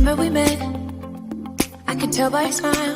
remember we met. I could tell by your smile.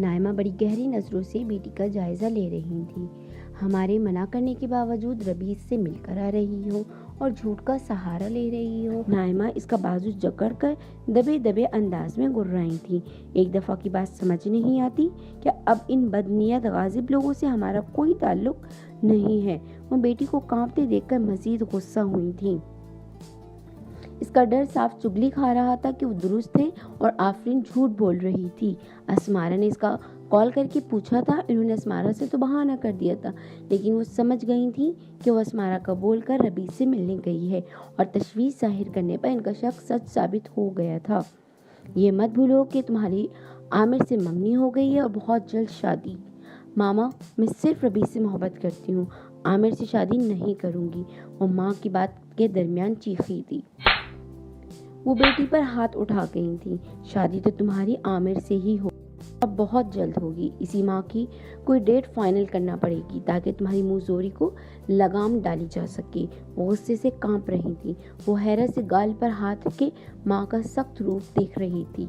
Naima بڑی گہری نظروں سے بیٹی کا جائزہ لے رہی تھی۔ ہمارے منع کرنے کے باوجود ربیع سے مل کر آ رہی ہو اور جھوٹ کا سہارا لے رہی ہو۔ نائمہ اس کا بازو جکڑ کر دبے دبے انداز میں گررائی تھی۔ ایک دفعہ کی بات سمجھ نہیں آتی کہ اب ان بدنیت غاضب لوگوں سے ہمارا کوئی تعلق نہیں ہے۔ وہ بیٹی کو کانپتے دیکھ کر مزید غصہ ہوئی تھی۔ اس کا ڈر صاف چگلی کھا رہا تھا کہ وہ درست ہے اور آفرین جھوٹ بول رہی تھی۔ اسمارا نے اس کا کال کر کے پوچھا تھا۔ انہوں نے اسمارا سے تو بہانہ کر دیا تھا، لیکن وہ سمجھ گئی تھی کہ وہ اسمارا کا بول کر ربیع سے ملنے گئی ہے، اور تشویش ظاہر کرنے پر ان کا شک سچ ثابت ہو گیا تھا۔ یہ مت بھولو کہ تمہاری عامر سے منگنی ہو گئی ہے اور بہت جلد شادی۔ ماما، میں صرف ربیع سے محبت کرتی ہوں، عامر سے شادی نہیں کروں گی، وہ ماں کی بات کے درمیان چیخی تھی۔ وہ بیٹی پر ہاتھ اٹھا گئی تھی۔ شادی تو تمہاری عامر سے ہی ہو، اب بہت جلد ہوگی۔ اسی ماں کی کوئی ڈیٹ فائنل کرنا پڑے گی تاکہ تمہاری منہ زوری کو لگام ڈالی جا سکے۔ وہ غصے سے کانپ رہی تھی۔ وہ حیرت سے گال پر ہاتھ رکھے ماں کا سخت روپ دیکھ رہی تھی۔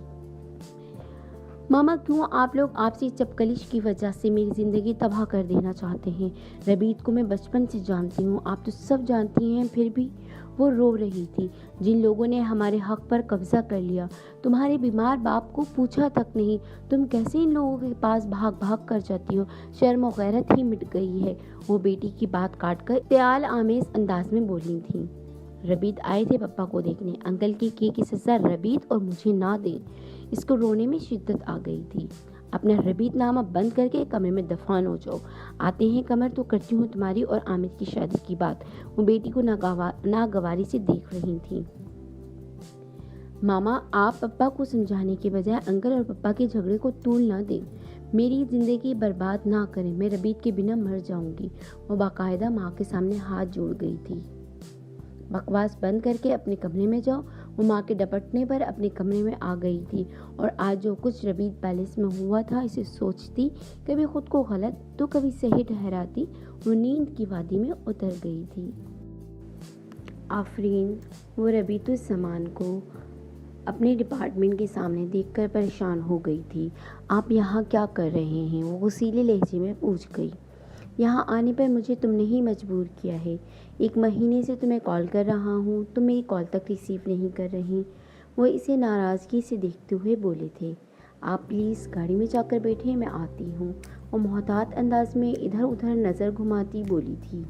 ماما، کیوں آپ لوگ آپسی چپکلش کی وجہ سے میری زندگی تباہ کر دینا چاہتے ہیں؟ ربیع کو میں بچپن سے جانتی ہوں، آپ تو سب جانتی ہیں۔ پھر بھی وہ رو رہی تھی۔ جن لوگوں نے ہمارے حق پر قبضہ کر لیا، تمہارے بیمار باپ کو پوچھا تک نہیں، تم کیسے ان لوگوں کے پاس بھاگ بھاگ کر جاتی ہو؟ شرم و غیرت ہی مٹ گئی ہے۔ وہ بیٹی کی بات کاٹ کر اغتیال آمیز انداز میں بولی تھی۔ ربیع آئے تھے پپا کو دیکھنے، انکل کی کی سزا ربیع اور مجھے نہ دیں۔ اس کو رونے میں شدت آ گئی تھی۔ اپنا ربیع نامہ بند کر کے کمرے میں دفن ہو جاؤ۔ آتے ہیں کمر تو کرتی ہوں تمہاری اور عامر کی شادی کی بات۔ وہ بیٹی کو ناگواری سے دیکھ رہی تھی۔ ماما، آپ پپا کو سمجھانے کے بجائے انکل اور پپا کے جھگڑے کو طول نہ دیں۔ میری زندگی برباد نہ کریں، میں ربیع کے بنا مر جاؤں گی۔ وہ باقاعدہ ماں کے سامنے ہاتھ جوڑ گئی تھی۔ بکواس بند کر کے اپنے کمرے میں جاؤ۔ وہ ماں کے ڈپٹنے پر اپنے کمرے میں آ گئی تھی، اور آج جو کچھ ربیع پیلس میں ہوا تھا اسے سوچتی، کبھی خود کو غلط تو کبھی صحیح ٹھہراتی، وہ نیند کی وادی میں اتر گئی تھی۔ آفرین، وہ ربیع الزمان کو اپنے ڈپارٹمنٹ کے سامنے دیکھ کر پریشان ہو گئی تھی۔ آپ یہاں کیا کر رہے ہیں؟ وہ غصیلے لہجے میں پوچھ گئی۔ یہاں آنے پر مجھے تم نے ہی مجبور کیا ہے۔ 1 مہینے سے تمہیں کال کر رہا ہوں، تم میری کال تک ریسیو نہیں کر رہی۔ وہ اسے ناراضگی سے دیکھتے ہوئے بولے تھے۔ آپ پلیز گاڑی میں جا کر بیٹھیں، میں آتی ہوں۔ وہ محتاط انداز میں ادھر ادھر نظر گھماتی بولی تھی۔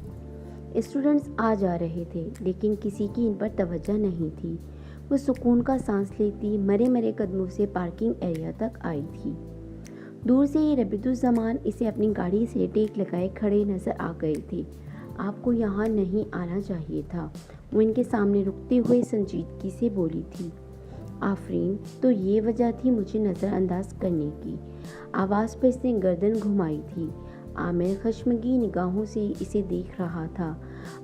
اسٹوڈنٹس آ جا رہے تھے، لیکن کسی کی ان پر توجہ نہیں تھی۔ وہ سکون کا سانس لیتی مرے مرے قدموں سے پارکنگ ایریا تک آئی تھی۔ دور سے ہی ربیع الزمان اسے اپنی گاڑی سے ٹیک لگائے کھڑے نظر آ گئے تھے۔ آپ کو یہاں نہیں آنا چاہیے تھا، وہ ان کے سامنے رکتے ہوئے سنجیدگی سے بولی تھی۔ آفرین، تو یہ وجہ تھی مجھے نظر انداز کرنے کی؟ آواز پر اس نے گردن گھمائی تھی۔ عامر خشمگین نگاہوں سے اسے دیکھ رہا تھا۔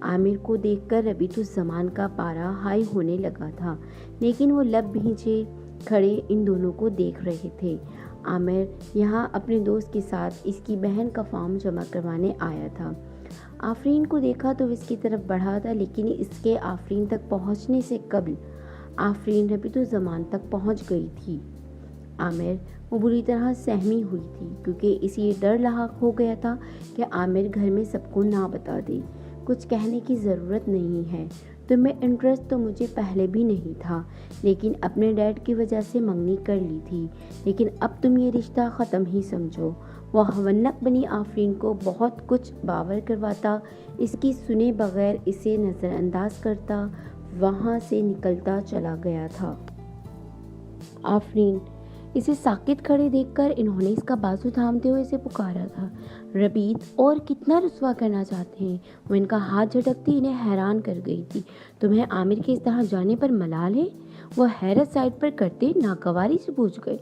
عامر کو دیکھ کر ربیع الزمان کا پارا ہائی ہونے لگا تھا، لیکن وہ لب بھیجے کھڑے ان دونوں کو دیکھ رہے تھے۔ عامر یہاں اپنے دوست کے ساتھ اس کی بہن کا فارم جمع کروانے آیا تھا۔ آفرین کو دیکھا تو اس کی طرف بڑھا تھا، لیکن اس کے آفرین تک پہنچنے سے قبل آفرین ربیع الزمان تک پہنچ گئی تھی۔ عامر، وہ بری طرح سہمی ہوئی تھی، کیونکہ اسے یہ ڈر لاحق ہو گیا تھا کہ عامر گھر میں سب کو نہ بتا دے۔ کچھ کہنے کی ضرورت نہیں ہے، تم میں انٹرسٹ تو مجھے پہلے بھی نہیں تھا، لیکن اپنے ڈیڈ کی وجہ سے منگنی کر لی تھی، لیکن اب تم یہ رشتہ ختم ہی سمجھو۔ وہ ہونق بنی آفرین کو بہت کچھ باور کرواتا، اس کی سنے بغیر اسے نظر انداز کرتا، وہاں سے نکلتا چلا گیا تھا۔ آفرین، اسے ساکت کھڑے دیکھ کر انہوں نے اس کا بازو تھامتے ہوئے اسے پکارا تھا۔ ربیع اور کتنا رسوا کرنا چاہتے ہیں؟ وہ ان کا ہاتھ جھٹکتی انہیں حیران کر گئی تھی۔ تمہیں عامر کے اس طرح جانے پر ملال ہے؟ وہ حیرت سائڈ پر کرتے ناگواری سے پوچھ گئے۔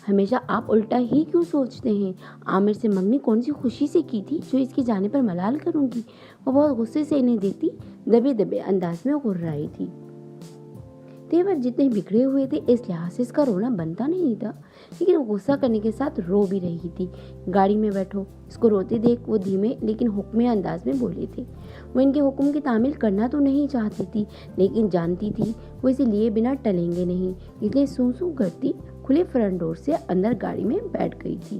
ہمیشہ آپ الٹا ہی کیوں سوچتے ہیں؟ عامر سے منگنی کون سی خوشی سے کی تھی جو اس کے جانے پر ملال کروں گی؟ وہ بہت غصے سے انہیں دیکھتی دبے دبے انداز میں غرائی تھی۔ تیور جتنے بگڑے ہوئے تھے اس لحاظ سے اس کا رونا بنتا نہیں تھا، لیکن وہ غصہ کرنے کے ساتھ رو بھی رہی تھی۔ گاڑی میں بیٹھو۔ اس کو روتے دیکھ وہ دھیمے لیکن حکمی انداز میں بولے تھے۔ وہ ان کے حکم کی تعمیل کرنا تو نہیں چاہتی تھی، لیکن جانتی تھی وہ اسے لیے بنا ٹلیں گے نہیں، اس لیے سوں سوں کرتی کھلے فرنٹ ڈور سے اندر گاڑی میں بیٹھ گئی تھی۔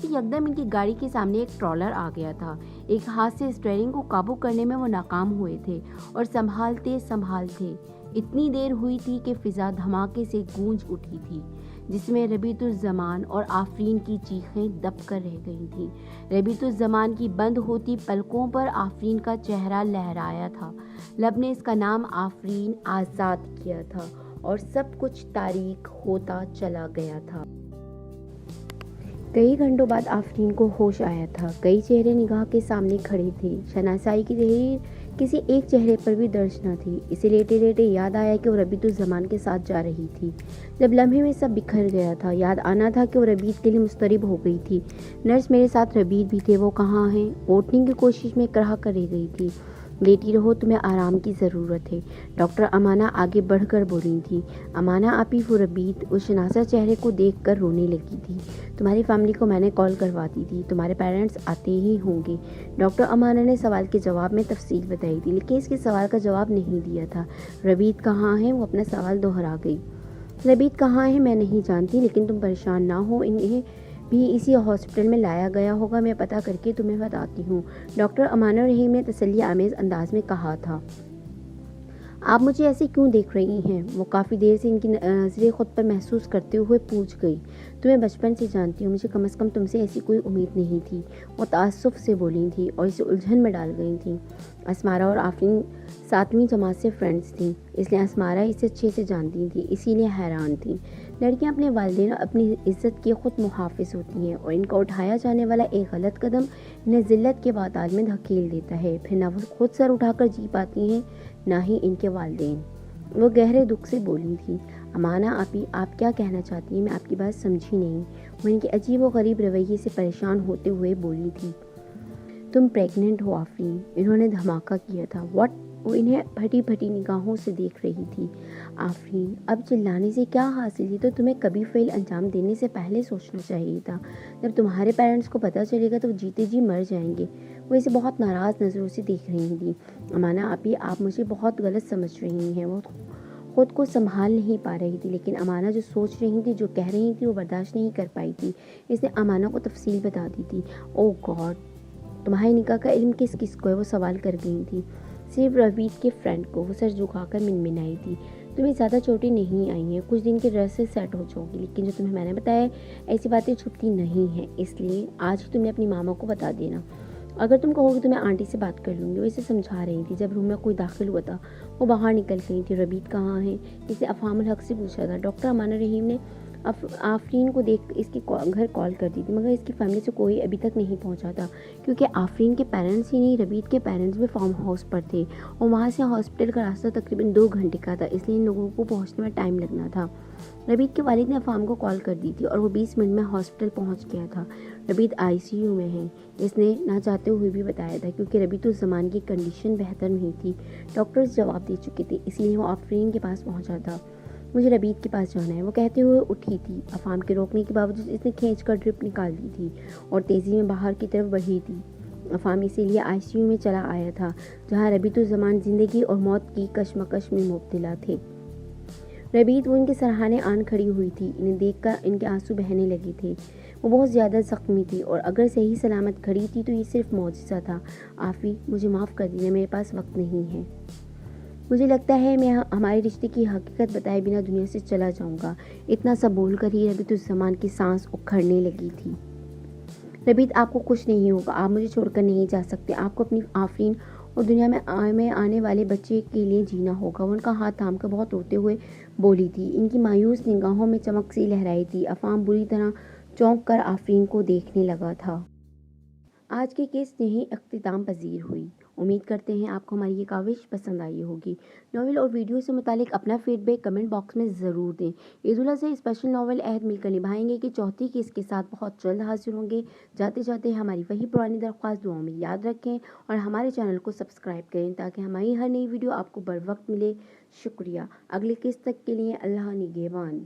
کہ یکدم ان کی گاڑی کے سامنے ایک ٹرالر آ گیا تھا۔ ایک ہاتھ سے اسٹیئرنگ کو قابو کرنے میں وہ ناکام ہوئے تھے اور سنبھالتے اتنی دیر ہوئی تھی کہ فضا دھماکے سے گونج اٹھی تھی، جس میں ربیع الزمان اور آفرین کی چیخیں دب کر رہ گئی تھیں۔ ربیع الزمان کی بند ہوتی پلکوں پر آفرین کا چہرہ لہرایا تھا۔ لب نے اس کا نام آفرین آزاد کیا تھا اور سب کچھ تاریک ہوتا چلا گیا تھا۔ کئی گھنٹوں بعد آفرین کو ہوش آیا تھا۔ کئی چہرے نگاہ کے سامنے کھڑے تھے، شناسائی کی تحریر کسی ایک چہرے پر بھی درج نہ تھی۔ اسے لیٹے لیٹے یاد آیا کہ وہ ربیع الزمان کے ساتھ جا رہی تھی۔ جب لمحے میں سب بکھر گیا تھا، یاد آنا تھا کہ وہ ربیع کے لیے مضطرب ہو گئی تھی۔ نرس میرے ساتھ ربیع بھی تھے، وہ کہاں ہیں؟ اوٹھنے کی کوشش میں کرہ کر رہ گئی تھی۔ لیٹی رہو، تمہیں آرام کی ضرورت ہے، ڈاکٹر امانہ آگے بڑھ کر بولی تھی۔ امانہ آپی، وہ ربیع اس شناسا چہرے کو دیکھ کر رونے لگی تھی۔ تمہاری فیملی کو میں نے کال کروا دی تھی، تمہارے پیرنٹس آتے ہی ہوں گے۔ ڈاکٹر امانہ نے سوال کے جواب میں تفصیل بتائی تھی، لیکن اس کے سوال کا جواب نہیں دیا تھا۔ ربیع کہاں ہے؟ وہ اپنا سوال دہرا گئی۔ ربیع کہاں ہے میں نہیں جانتی، لیکن تم پریشان نہ ہو، انہیں بھی اسی ہاسپٹل میں لایا گیا ہوگا، میں پتہ کر کے تمہیں بتاتی ہوں، ڈاکٹر امان الرحیم نے تسلی آمیز انداز میں کہا تھا۔ آپ مجھے ایسے کیوں دیکھ رہی ہیں؟ وہ کافی دیر سے ان کی نظریں خود پر محسوس کرتے ہوئے پوچھ گئی۔ تمہیں بچپن سے جانتی ہوں، مجھے کم از کم تم سے ایسی کوئی امید نہیں تھی، وہ تعصب سے بولی تھی اور اسے الجھن میں ڈال گئی تھیں۔ اسمارا اور آفرین 7ویں جماعت سے فرینڈز تھیں، اس لیے اسمارا اسے اچھے سے جانتی تھی، اسی لیے حیران تھیں۔ لڑکیاں اپنے والدین اور اپنی عزت کے خود محافظ ہوتی ہیں، اور ان کا اٹھایا جانے والا ایک غلط قدم انہیں ذلت کے پاتال میں دھکیل دیتا ہے۔ پھر نہ وہ خود سر اٹھا کر جی پاتی ہیں، نہ ہی ان کے والدین۔ وہ گہرے دکھ سے بولی تھی۔ امانہ آپی، آپ کیا کہنا چاہتی ہیں؟ میں آپ کی بات سمجھی نہیں۔ وہ ان کے عجیب و غریب رویے سے پریشان ہوتے ہوئے بولی تھی۔ تم پریگننٹ ہو آفرین، انہوں نے دھماکہ کیا تھا۔ واٹ؟ وہ انہیں پھٹی پھٹی نگاہوں سے دیکھ رہی تھی۔ آفرین، اب چلانے سے کیا حاصل؟ یہ تو تمہیں کبھی فعل انجام دینے سے پہلے سوچنا چاہیے تھا۔ جب تمہارے پیرنٹس کو پتہ چلے گا تو وہ جیتے جی مر جائیں گے۔ وہ اسے بہت ناراض نظروں سے دیکھ رہی تھی۔ امانہ آپی، آپ مجھے بہت غلط سمجھ رہی ہیں۔ وہ خود کو سنبھال نہیں پا رہی تھی، لیکن امانہ جو سوچ رہی تھی، جو کہہ رہی تھی، وہ برداشت نہیں کر پائی تھی۔ اس نے امانہ کو تفصیل بتا دی تھی۔ او گاڈ، تمہارے نکاح کا علم کس کس کو ہے؟ وہ سوال کر گئی تھی۔ صرف ربیع کے فرینڈ کو، وہ سر جھکا کر منمنائی تھی۔ تمہیں زیادہ چوٹیں نہیں آئی ہیں، کچھ دن کے ڈر سے سیٹ ہو جاؤ گی، لیکن جو تمہیں میں نے بتایا ایسی باتیں چھپتی نہیں ہیں، اس لیے آج ہی تم نے اپنی ماما کو بتا دینا۔ اگر تم کہو گی تو میں آنٹی سے بات کر لوں گی، وہ اسے سمجھا رہی تھی۔ جب روم میں کوئی داخل ہوا تھا وہ باہر نکل گئی تھی۔ ربیع کہاں ہے؟ اسے افہام الحق سے پوچھا تھا۔ ڈاکٹر امان الرحیم نے آفرین کو دیکھ اس کے گھر کال کر دی تھی، مگر اس کی فیملی سے کوئی ابھی تک نہیں پہنچا تھا، کیونکہ آفرین کے پیرنٹس ہی نہیں، ربیع کے پیرنٹس بھی فارم ہاؤس پر تھے اور وہاں سے ہاسپٹل کا راستہ تقریباً 2 گھنٹے کا تھا، اس لیے ان لوگوں کو پہنچنے میں ٹائم لگنا تھا۔ ربیع کے والد نے افہام کو کال کر دی تھی اور وہ 20 منٹ میں ہاسپٹل پہنچ گیا تھا۔ ربیع ICU میں ہے، اس نے نہ چاہتے ہوئے بھی بتایا تھا، کیونکہ ربیع الزمان کی کنڈیشن بہتر نہیں تھی۔ ڈاکٹرز جواب دے چکے تھے، اسی لیے وہ آفرین کے پاس پہنچا تھا۔ مجھے ربیع کے پاس جانا ہے، وہ کہتے ہوئے اٹھی تھی۔ افہام کے روکنے کے باوجود اس نے کھینچ کر ڈرپ نکال دی تھی اور تیزی میں باہر کی طرف بڑھی تھی۔ افہام اسی لیے ICU میں چلا آیا تھا، جہاں ربیع الزمان زندگی اور موت کی کشمکش میں مبتلا تھے۔ ربیع، وہ ان کے سرہانے آن کھڑی ہوئی تھی، انہیں دیکھ کر ان کے آنسو بہنے لگے تھے۔ وہ بہت زیادہ زخمی تھی اور اگر صحیح سلامت کھڑی تھی تو یہ صرف معجزہ تھا۔ آفی، مجھے معاف کر دینا، میرے پاس وقت نہیں ہے۔ مجھے لگتا ہے میں ہمارے رشتے کی حقیقت بتائے بنا دنیا سے چلا جاؤں گا۔ اتنا سب بول کر ہی ربیع الزمان کی سانس اکھڑنے لگی تھی۔ ربیع، آپ کو کچھ نہیں ہوگا، آپ مجھے چھوڑ کر نہیں جا سکتے، آپ کو اپنی آفرین اور دنیا میں آنے والے بچے کے لیے جینا ہوگا۔ وہ ان کا ہاتھ تھام کر بہت روتے ہوئے بولی تھی، ان کی مایوس نگاہوں میں چمک سی لہرائی تھی۔ افہام بری طرح چونک کر آفرین کو دیکھنے لگا تھا۔ آج کی قسط یہیں اختتام پذیر ہوئی۔ امید کرتے ہیں آپ کو ہماری یہ کاوش پسند آئی ہوگی۔ ناول اور ویڈیو سے متعلق اپنا فیڈ بیک کمنٹ باکس میں ضرور دیں۔ عید الاضحیٰ اسپیشل ناول عہد مل کر نبھائیں گے کہ چوتھی قسط کے ساتھ بہت جلد حاضر ہوں گے۔ جاتے جاتے ہماری وہی پرانی درخواست دعاؤں میں یاد رکھیں اور ہمارے چینل کو سبسکرائب کریں تاکہ ہماری ہر نئی ویڈیو آپ کو بر وقت ملے۔ شکریہ۔ اگلی قسط تک کے لیے اللہ نگہبان۔